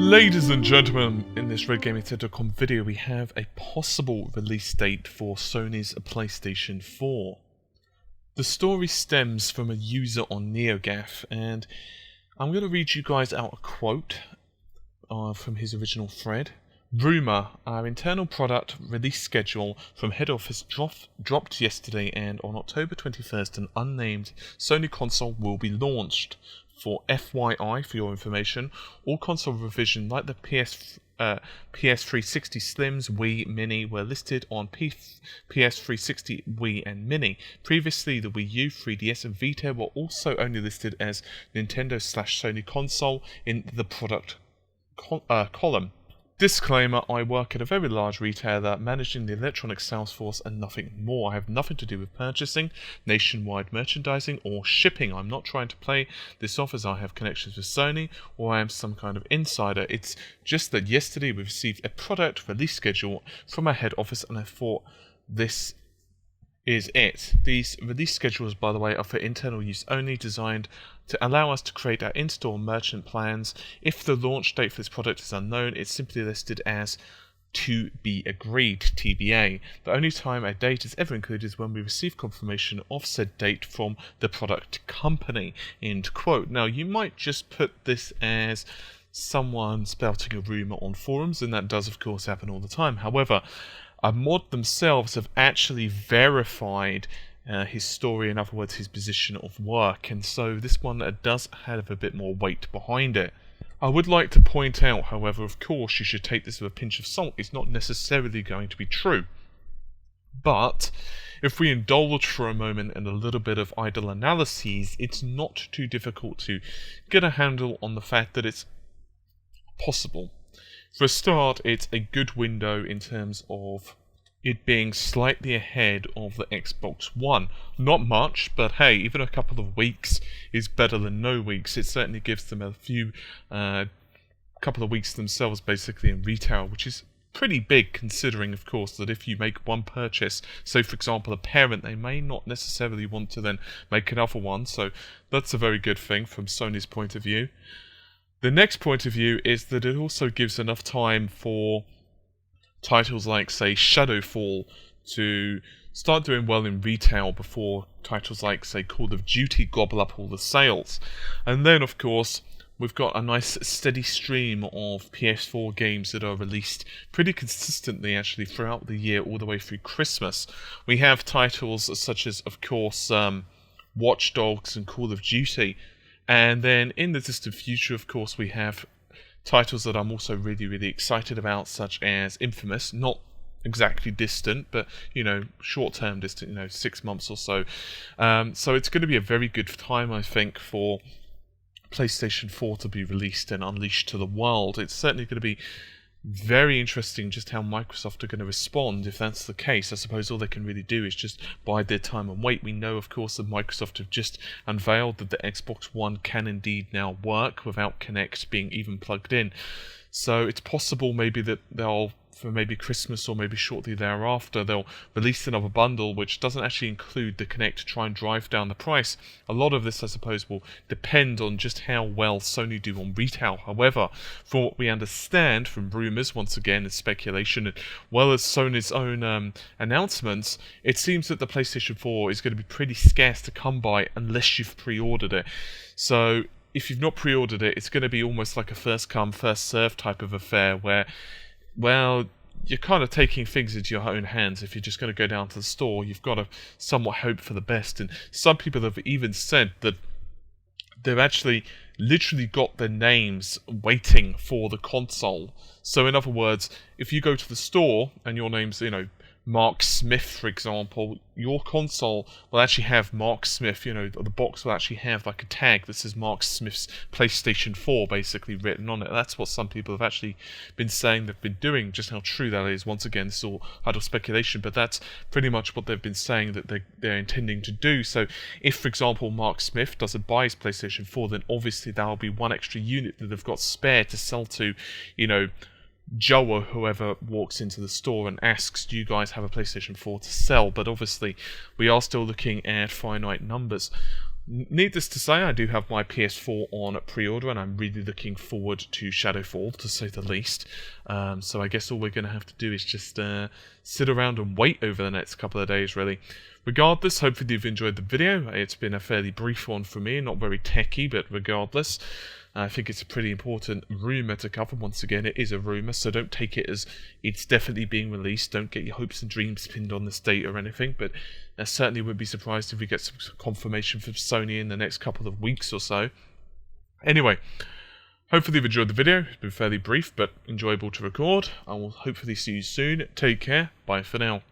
Ladies and gentlemen, in this RedGamingTech.com video we have a possible release date for Sony's PlayStation 4. The story stems from a user on NeoGAF, and I'm going to read you guys out a quote from his original thread. Rumour, our internal product release schedule from head office dropped yesterday, and on October 21st an unnamed Sony console will be launched. For FYI, for your information, all console revision like the PS360 Slims, Wii, Mini were listed on PS360, Wii and Mini. Previously, the Wii U, 3DS and Vita were also only listed as Nintendo/Sony console in the product column. Disclaimer, I work at a very large retailer managing the electronic sales force and nothing more. I have nothing to do with purchasing, nationwide merchandising or shipping. I'm not trying to play this off as I have connections with Sony or I am some kind of insider. It's just that yesterday we received a product release schedule from our head office and I thought this is it. These release schedules, by the way, are for internal use only, designed to allow us to create our in-store merchant plans. If the launch date for this product is unknown, it's simply listed as to be agreed, TBA. The only time a date is ever included is when we receive confirmation of said date from the product company. End quote. Now, you might just put this as someone spouting a rumour on forums, and that does, of course, happen all the time. However, a mod themselves have actually verified his story, in other words, his position of work, and so this one does have a bit more weight behind it. I would like to point out, however, of course, you should take this with a pinch of salt. It's not necessarily going to be true. But if we indulge for a moment in a little bit of idle analyses, it's not too difficult to get a handle on the fact that it's possible. For a start, it's a good window in terms of it being slightly ahead of the Xbox One. Not much, but hey, even a couple of weeks is better than no weeks. It certainly gives them a few, couple of weeks themselves basically in retail, which is pretty big considering, of course, that if you make one purchase, so for example a parent, they may not necessarily want to then make another one, so that's a very good thing from Sony's point of view. The next point of view is that it also gives enough time for titles like, say, Shadowfall to start doing well in retail before titles like, say, Call of Duty gobble up all the sales. And then, of course, we've got a nice steady stream of PS4 games that are released pretty consistently, actually, throughout the year, all the way through Christmas. We have titles such as, of course, Watch Dogs and Call of Duty. And then in the distant future, of course, we have titles that I'm also really, really excited about, such as Infamous. Not exactly distant, but, short-term distant, 6 months or so. So it's going to be a very good time, I think, for PlayStation 4 to be released and unleashed to the world. It's certainly going to be very interesting just how Microsoft are going to respond if that's the case. I suppose all they can really do is just bide their time and wait. We know, of course, that Microsoft have just unveiled that the Xbox One can indeed now work without Kinect being even plugged in. So it's possible maybe that they'll, for maybe Christmas or maybe shortly thereafter, they'll release another bundle which doesn't actually include the Kinect to try and drive down the price. A lot of this, I suppose, will depend on just how well Sony do on retail. However, from what we understand from rumours, once again, it's speculation, as well as Sony's own announcements, it seems that the PlayStation 4 is going to be pretty scarce to come by unless you've pre-ordered it. So if you've not pre-ordered it, it's going to be almost like a first-come, first-served type of affair where, well, you're kind of taking things into your own hands. If you're just going to go down to the store, you've got to somewhat hope for the best. And some people have even said that they've actually literally got their names waiting for the console. So in other words, if you go to the store and your name's, Mark Smith, for example, your console will actually have Mark Smith, the box will actually have like a tag that says Mark Smith's PlayStation 4 basically written on it. That's what some people have actually been saying they've been doing. Just how true that is, once again, it's all idle speculation, but that's pretty much what they've been saying that they're intending to do. So if, for example, Mark Smith doesn't buy his PlayStation 4, then obviously that'll be one extra unit that they've got spare to sell to, Joe or whoever walks into the store and asks, do you guys have a PlayStation 4 to sell? But obviously we are still looking at finite numbers. Needless to say, I do have my PS4 on pre-order, and I'm really looking forward to Shadowfall, to say the least. So I guess all we're going to have to do is just sit around and wait over the next couple of days, really. Regardless, hopefully you've enjoyed the video. It's been a fairly brief one for me, not very techy, but regardless, I think it's a pretty important rumour to cover. Once again, it is a rumour, so don't take it as it's definitely being released. Don't get your hopes and dreams pinned on this date or anything, but I certainly would be surprised if we get some confirmation from Sony in the next couple of weeks or so. Anyway, hopefully you've enjoyed the video. It's been fairly brief, but enjoyable to record. I will hopefully see you soon. Take care. Bye for now.